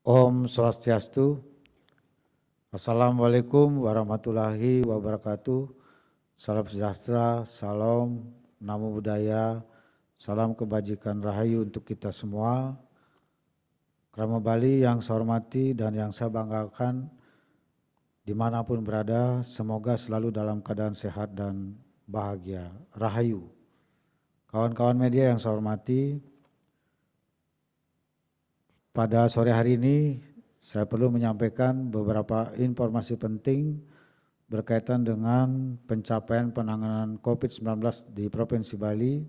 Om Swastiastu. Assalamualaikum warahmatullahi wabarakatuh. Salam sejahtera, salam, namo buddhaya, salam kebajikan rahayu untuk kita semua. Krama Bali yang saya hormati dan yang saya banggakan dimanapun berada, semoga selalu dalam keadaan sehat dan bahagia. Rahayu. Kawan-kawan media yang saya hormati, pada sore hari ini saya perlu menyampaikan beberapa informasi penting berkaitan dengan pencapaian penanganan COVID-19 di Provinsi Bali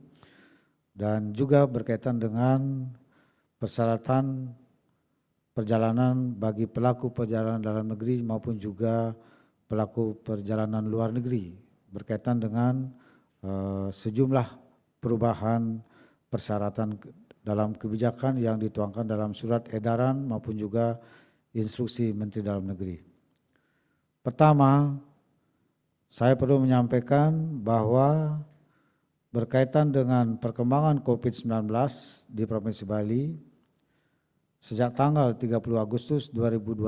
dan juga berkaitan dengan persyaratan perjalanan bagi pelaku perjalanan dalam negeri maupun juga pelaku perjalanan luar negeri berkaitan dengan sejumlah perubahan persyaratan dalam kebijakan yang dituangkan dalam surat edaran maupun juga instruksi Menteri Dalam Negeri. Pertama, saya perlu menyampaikan bahwa berkaitan dengan perkembangan COVID-19 di Provinsi Bali, sejak tanggal 30 Agustus 2021,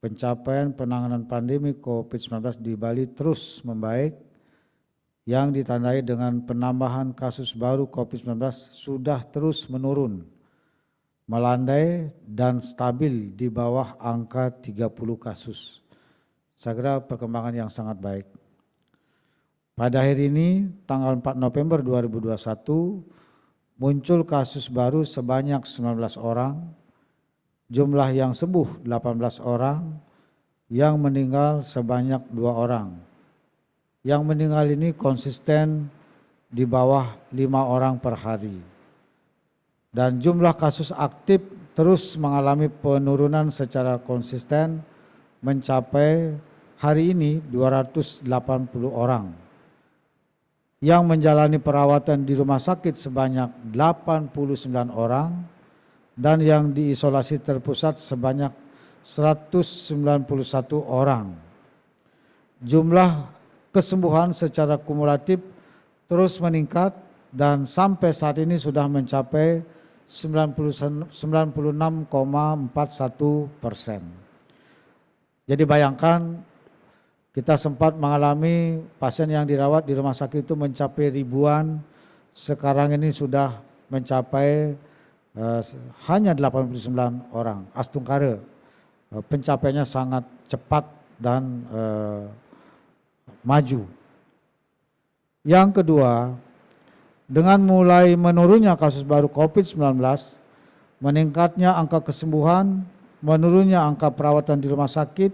pencapaian penanganan pandemi COVID-19 di Bali terus membaik, yang ditandai dengan penambahan kasus baru COVID-19 sudah terus menurun, melandai dan stabil di bawah angka 30 kasus. Saya kira perkembangan yang sangat baik. Pada hari ini, tanggal 4 November 2021, muncul kasus baru sebanyak 19 orang, jumlah yang sembuh 18 orang, yang meninggal sebanyak 2 orang. Yang meninggal ini konsisten di bawah 5 orang per hari. Dan jumlah kasus aktif terus mengalami penurunan secara konsisten mencapai hari ini 280 orang. Yang menjalani perawatan di rumah sakit sebanyak 89 orang dan yang diisolasi terpusat sebanyak 191 orang. Jumlah kesembuhan secara kumulatif terus meningkat dan sampai saat ini sudah mencapai 96,41%. Jadi bayangkan kita sempat mengalami pasien yang dirawat di rumah sakit itu mencapai ribuan, sekarang ini sudah mencapai hanya 89 orang. Astungkara, pencapaiannya sangat cepat dan maju. Yang kedua, dengan mulai menurunnya kasus baru COVID-19, meningkatnya angka kesembuhan, menurunnya angka perawatan di rumah sakit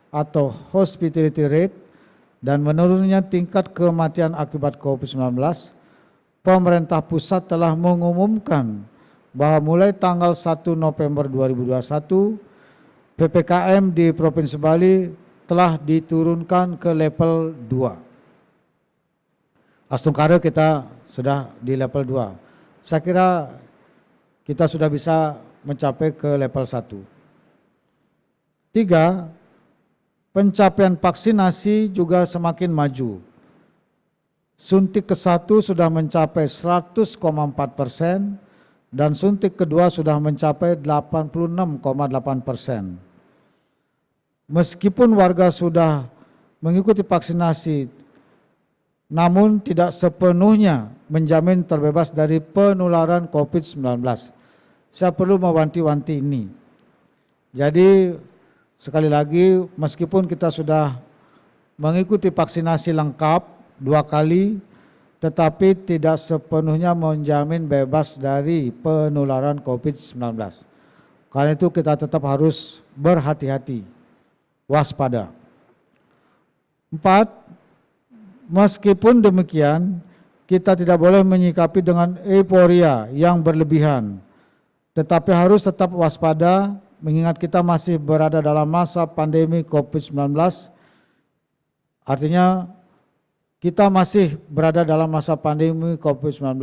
atau hospitality rate, dan menurunnya tingkat kematian akibat COVID-19, pemerintah pusat telah mengumumkan bahwa mulai tanggal 1 November 2021, PPKM di Provinsi Bali telah diturunkan ke level 2. Astungkara kita sudah di level 2. Saya kira kita sudah bisa mencapai ke level 1. 3. Pencapaian vaksinasi juga semakin maju. Suntik ke-1 sudah mencapai 100,4% dan suntik kedua sudah mencapai 86,8%. Meskipun warga sudah mengikuti vaksinasi, namun tidak sepenuhnya menjamin terbebas dari penularan COVID-19. Saya perlu mewanti-wanti ini. Jadi sekali lagi, meskipun kita sudah mengikuti vaksinasi lengkap 2 kali, tetapi tidak sepenuhnya menjamin bebas dari penularan COVID-19. Karena itu kita tetap harus berhati-hati, waspada. 4. Meskipun demikian, kita tidak boleh menyikapi dengan euforia yang berlebihan, tetapi harus tetap waspada mengingat kita masih berada dalam masa pandemi COVID-19. Artinya kita masih berada dalam masa pandemi COVID-19.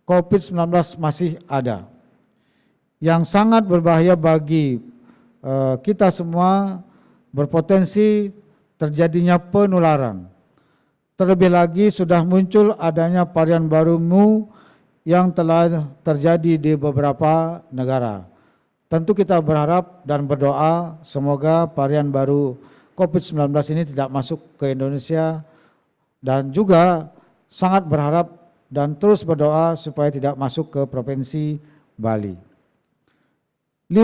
COVID-19 masih ada. Yang sangat berbahaya bagi kita semua, berpotensi terjadinya penularan. Terlebih lagi sudah muncul adanya varian baru Mu yang telah terjadi di beberapa negara. tentu kita berharap dan berdoa semoga varian baru COVID-19 ini tidak masuk ke Indonesia, dan juga sangat berharap dan terus berdoa supaya tidak masuk ke Provinsi Bali. 5.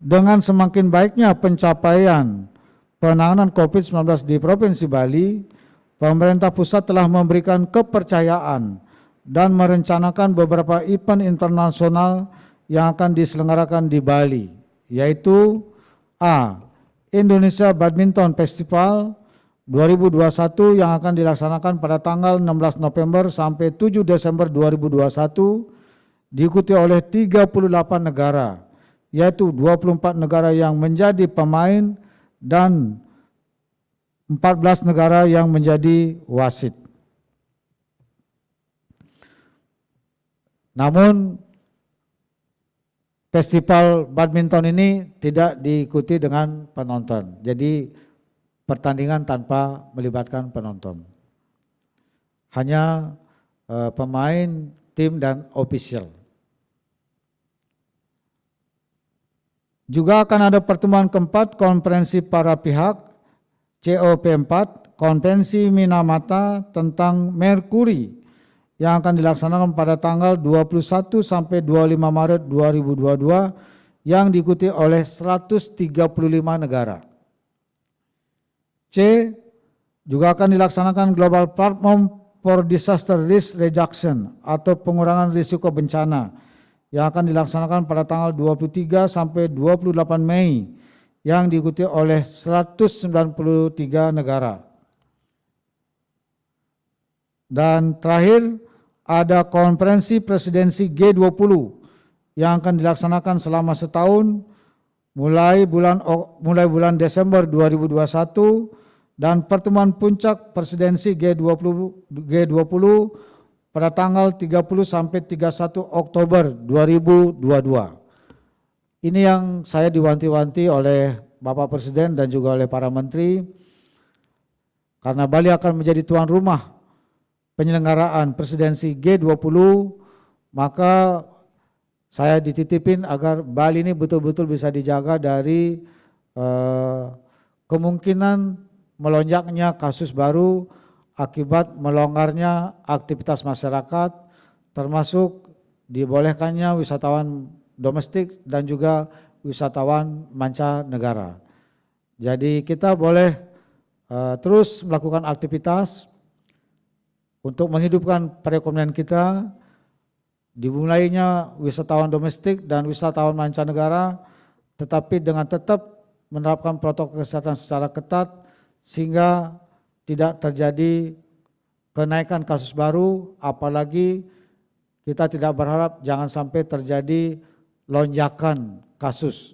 Dengan semakin baiknya pencapaian penanganan COVID-19 di Provinsi Bali, pemerintah pusat telah memberikan kepercayaan dan merencanakan beberapa event internasional yang akan diselenggarakan di Bali, yaitu A. Indonesia Badminton Festival 2021 yang akan dilaksanakan pada tanggal 16 November sampai 7 Desember 2021, diikuti oleh 38 negara, yaitu 24 negara yang menjadi pemain dan 14 negara yang menjadi wasit. Namun festival badminton ini tidak diikuti dengan penonton, jadi pertandingan tanpa melibatkan penonton. Hanya pemain, tim, dan official. Juga akan ada pertemuan keempat konferensi para pihak COP4, Konvensi Minamata tentang Merkuri yang akan dilaksanakan pada tanggal 21 sampai 25 Maret 2022 yang diikuti oleh 135 negara. C. Juga akan dilaksanakan Global Platform for Disaster Risk Reduction atau pengurangan risiko bencana yang akan dilaksanakan pada tanggal 23 sampai 28 Mei yang diikuti oleh 193 negara. Dan terakhir ada konferensi presidensi G20 yang akan dilaksanakan selama setahun mulai bulan Desember 2021 dan pertemuan puncak presidensi G20 pada tanggal 30 sampai 31 Oktober 2022. Ini yang saya diwanti-wanti oleh Bapak Presiden dan juga oleh para menteri, karena Bali akan menjadi tuan rumah penyelenggaraan presidensi G20, maka saya dititipin agar Bali ini betul-betul bisa dijaga dari kemungkinan melonjaknya kasus baru akibat melonggarnya aktivitas masyarakat, termasuk dibolehkannya wisatawan domestik dan juga wisatawan mancanegara. Jadi kita boleh terus melakukan aktivitas untuk menghidupkan perekonomian kita, dimulainya wisatawan domestik dan wisatawan mancanegara, tetapi dengan tetap menerapkan protokol kesehatan secara ketat sehingga tidak terjadi kenaikan kasus baru, apalagi kita tidak berharap jangan sampai terjadi lonjakan kasus,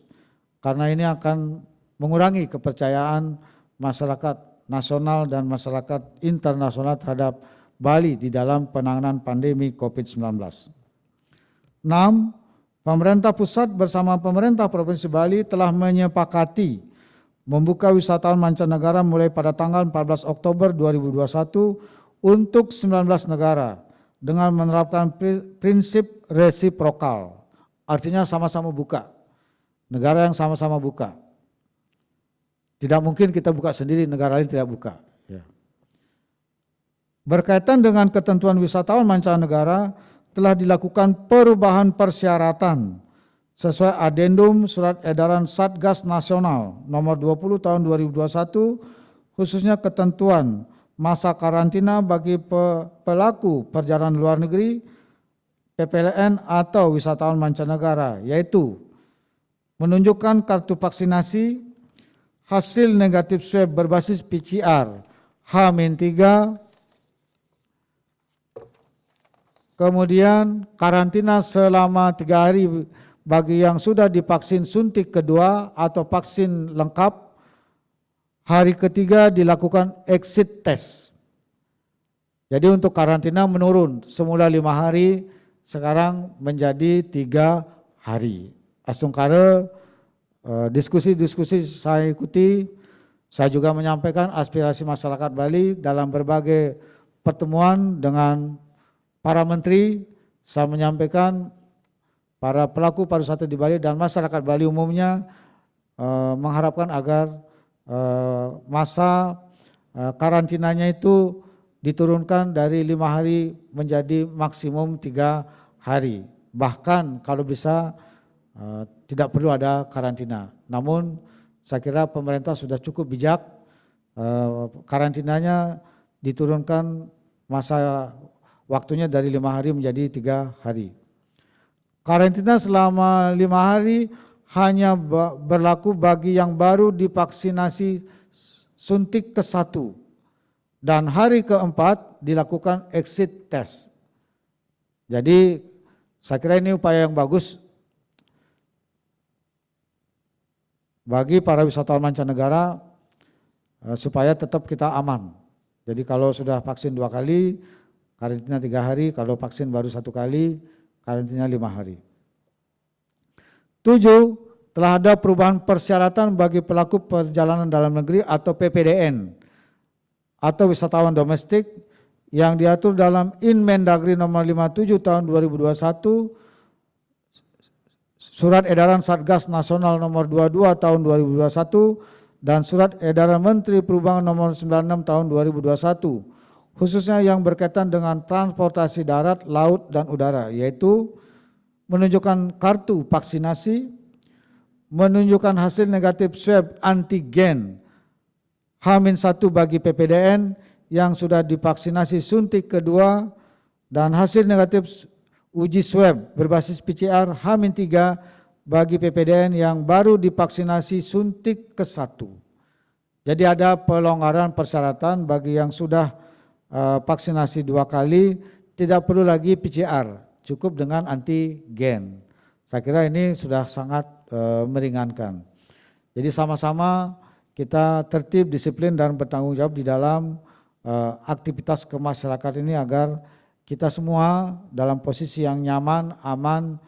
karena ini akan mengurangi kepercayaan masyarakat nasional dan masyarakat internasional terhadap Bali di dalam penanganan pandemi COVID-19. 6. Pemerintah pusat bersama pemerintah Provinsi Bali telah menyepakati membuka wisatawan mancanegara mulai pada tanggal 14 Oktober 2021 untuk 19 negara dengan menerapkan prinsip resiprokal, artinya sama-sama buka, negara yang sama-sama buka. Tidak mungkin kita buka sendiri, negara lain tidak buka. Ya. Berkaitan dengan ketentuan wisatawan mancanegara, telah dilakukan perubahan persyaratan sesuai adendum Surat Edaran Satgas Nasional nomor 20 tahun 2021, khususnya ketentuan masa karantina bagi pelaku perjalanan luar negeri, PPLN atau wisatawan mancanegara, yaitu menunjukkan kartu vaksinasi, hasil negatif swab berbasis PCR H-3, kemudian karantina selama 3 hari bagi yang sudah divaksin suntik kedua atau vaksin lengkap. Hari ketiga dilakukan exit test. Jadi untuk karantina menurun, semula 5 hari sekarang menjadi 3 hari. Asungkara diskusi-diskusi saya ikuti, saya juga menyampaikan aspirasi masyarakat Bali dalam berbagai pertemuan dengan para menteri. Saya menyampaikan para pelaku pariwisata di Bali dan masyarakat Bali umumnya mengharapkan agar masa karantinanya itu diturunkan dari 5 hari menjadi maksimum 3 hari. Bahkan kalau bisa tidak perlu ada karantina. Namun saya kira pemerintah sudah cukup bijak, karantinanya diturunkan masa waktunya dari 5 hari menjadi 3 hari. Karantina selama 5 hari hanya berlaku bagi yang baru divaksinasi suntik ke-1 dan hari ke-4 dilakukan exit test. Jadi saya kira ini upaya yang bagus bagi para wisatawan mancanegara supaya tetap kita aman. Jadi kalau sudah vaksin 2 kali, karantina 3 hari, kalau vaksin baru 1 kali, karantina 5 hari. 7. Telah ada perubahan persyaratan bagi pelaku perjalanan dalam negeri atau PPDN atau wisatawan domestik yang diatur dalam Inmendagri nomor 57 tahun 2021, Surat Edaran Satgas Nasional nomor 22 tahun 2021 dan Surat Edaran Menteri Perhubungan nomor 96 tahun 2021, khususnya yang berkaitan dengan transportasi darat, laut, dan udara, yaitu menunjukkan kartu vaksinasi, menunjukkan hasil negatif swab antigen H-1 bagi PPDN yang sudah divaksinasi suntik kedua dan hasil negatif uji swab berbasis PCR H-3 bagi PPDN yang baru divaksinasi suntik ke-1. Jadi ada pelonggaran persyaratan bagi yang sudah vaksinasi 2 kali, tidak perlu lagi PCR, cukup dengan antigen. Saya kira ini sudah sangat meringankan. Jadi sama-sama kita tertib, disiplin, dan bertanggung jawab di dalam aktivitas kemasyarakatan ini agar kita semua dalam posisi yang nyaman, aman,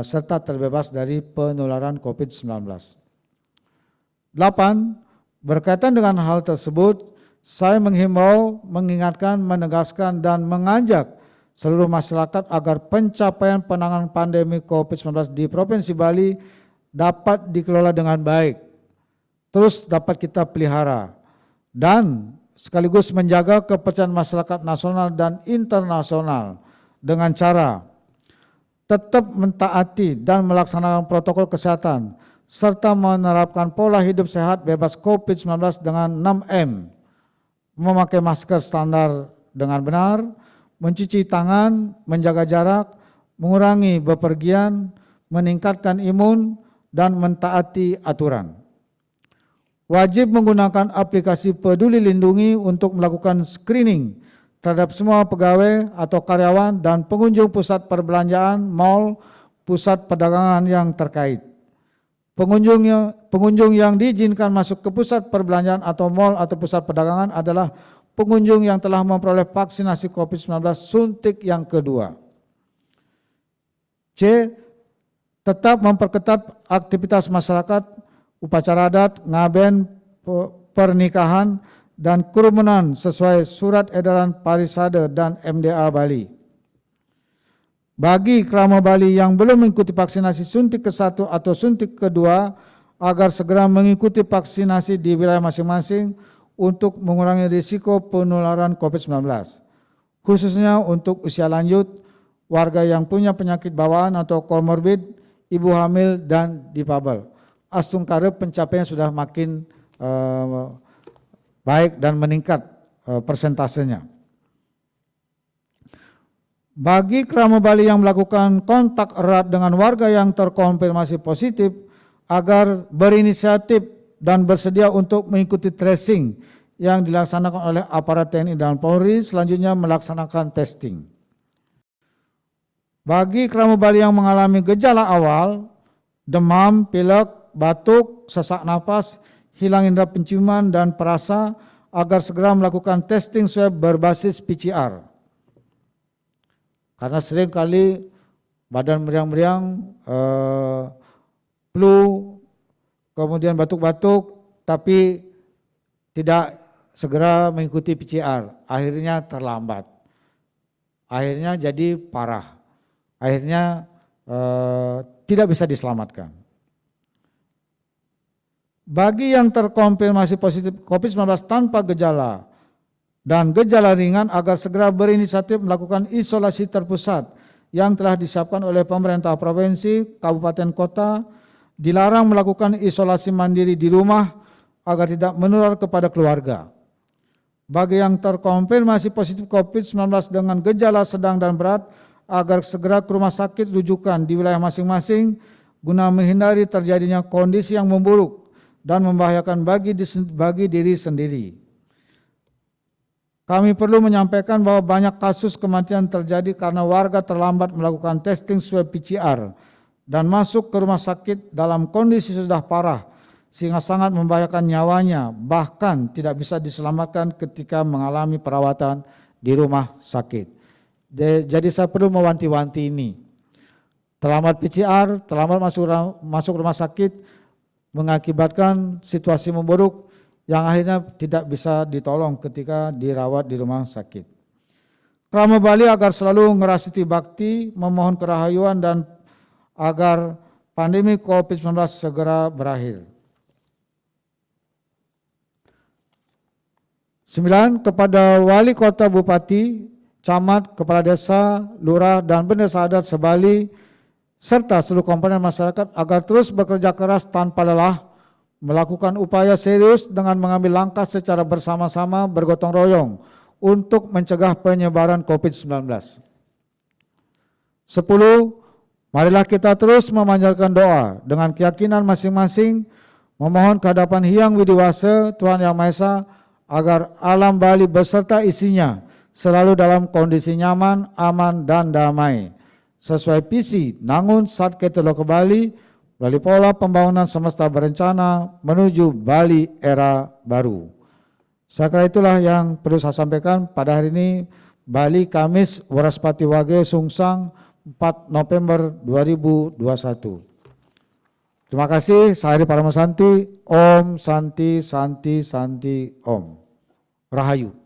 serta terbebas dari penularan COVID-19. 8. Berkaitan dengan hal tersebut, saya menghimbau, mengingatkan, menegaskan, dan mengajak seluruh masyarakat agar pencapaian penanganan pandemi COVID-19 di Provinsi Bali dapat dikelola dengan baik, terus dapat kita pelihara, dan sekaligus menjaga kepercayaan masyarakat nasional dan internasional dengan cara tetap mentaati dan melaksanakan protokol kesehatan serta menerapkan pola hidup sehat bebas COVID-19 dengan 6M, memakai masker standar dengan benar, mencuci tangan, menjaga jarak, mengurangi bepergian, meningkatkan imun, dan mentaati aturan. Wajib menggunakan aplikasi Peduli Lindungi untuk melakukan screening terhadap semua pegawai atau karyawan dan pengunjung pusat perbelanjaan, mal, pusat perdagangan yang terkait. Pengunjung yang diizinkan masuk ke pusat perbelanjaan atau mal atau pusat perdagangan adalah pengunjung yang telah memperoleh vaksinasi COVID-19 suntik yang kedua. C. Tetap memperketat aktivitas masyarakat, upacara adat, ngaben, pernikahan, dan kerumunan sesuai Surat Edaran Parisade dan MDA Bali. Bagi kerama Bali yang belum mengikuti vaksinasi suntik ke-1 atau suntik kedua, agar segera mengikuti vaksinasi di wilayah masing-masing untuk mengurangi risiko penularan COVID-19, khususnya untuk usia lanjut, warga yang punya penyakit bawaan atau komorbid, ibu hamil, dan difabel. Astungkare pencapaian sudah makin baik dan meningkat persentasenya. Bagi kerama Bali yang melakukan kontak erat dengan warga yang terkonfirmasi positif, agar berinisiatif dan bersedia untuk mengikuti tracing yang dilaksanakan oleh aparat TNI dan Polri, selanjutnya melaksanakan testing. Bagi kerama Bali yang mengalami gejala awal, demam, pilek, batuk, sesak napas, hilang indera penciuman dan perasa, agar segera melakukan testing swab berbasis PCR. Karena sering kali badan meriang-meriang, flu, kemudian batuk-batuk, tapi tidak segera mengikuti PCR, akhirnya terlambat, akhirnya jadi parah, akhirnya tidak bisa diselamatkan. Bagi yang terkonfirmasi positif COVID-19 tanpa gejala dan gejala ringan agar segera berinisiatif melakukan isolasi terpusat yang telah disiapkan oleh pemerintah provinsi, kabupaten, kota, dilarang melakukan isolasi mandiri di rumah agar tidak menular kepada keluarga. Bagi yang terkonfirmasi positif COVID-19 dengan gejala sedang dan berat agar segera ke rumah sakit rujukan di wilayah masing-masing guna menghindari terjadinya kondisi yang memburuk dan membahayakan bagi diri sendiri. Kami perlu menyampaikan bahwa banyak kasus kematian terjadi karena warga terlambat melakukan testing swab PCR dan masuk ke rumah sakit dalam kondisi sudah parah sehingga sangat membahayakan nyawanya, bahkan tidak bisa diselamatkan ketika mengalami perawatan di rumah sakit. Jadi saya perlu mewanti-wanti ini. Terlambat PCR, terlambat masuk rumah sakit mengakibatkan situasi memburuk yang akhirnya tidak bisa ditolong ketika dirawat di rumah sakit. Krama Bali agar selalu ngerasiti bakti, memohon kerahayuan dan agar pandemi COVID-19 segera berakhir. 9. Kepada Wali Kota, Bupati, Camat, Kepala Desa, Lurah, dan Pendeta Adat se-Bali, serta seluruh komponen masyarakat agar terus bekerja keras tanpa lelah, melakukan upaya serius dengan mengambil langkah secara bersama-sama bergotong royong untuk mencegah penyebaran COVID-19. 10. Marilah kita terus memanjatkan doa dengan keyakinan masing-masing, memohon kehadapan Hyang Widiwasa, Tuhan Yang Maha Esa, agar alam Bali beserta isinya selalu dalam kondisi nyaman, aman, dan damai. Sesuai visi Nangun Satkete Loka Bali, melalui pola pembangunan semesta berencana menuju Bali era baru. Sekali itulah yang perlu saya sampaikan pada hari ini, Bali Kamis Waraspati Wage Sungsang 4 November 2021. Terima kasih, saya Hari Paramasanti, Om Santi Santi Santi Om. Rahayu.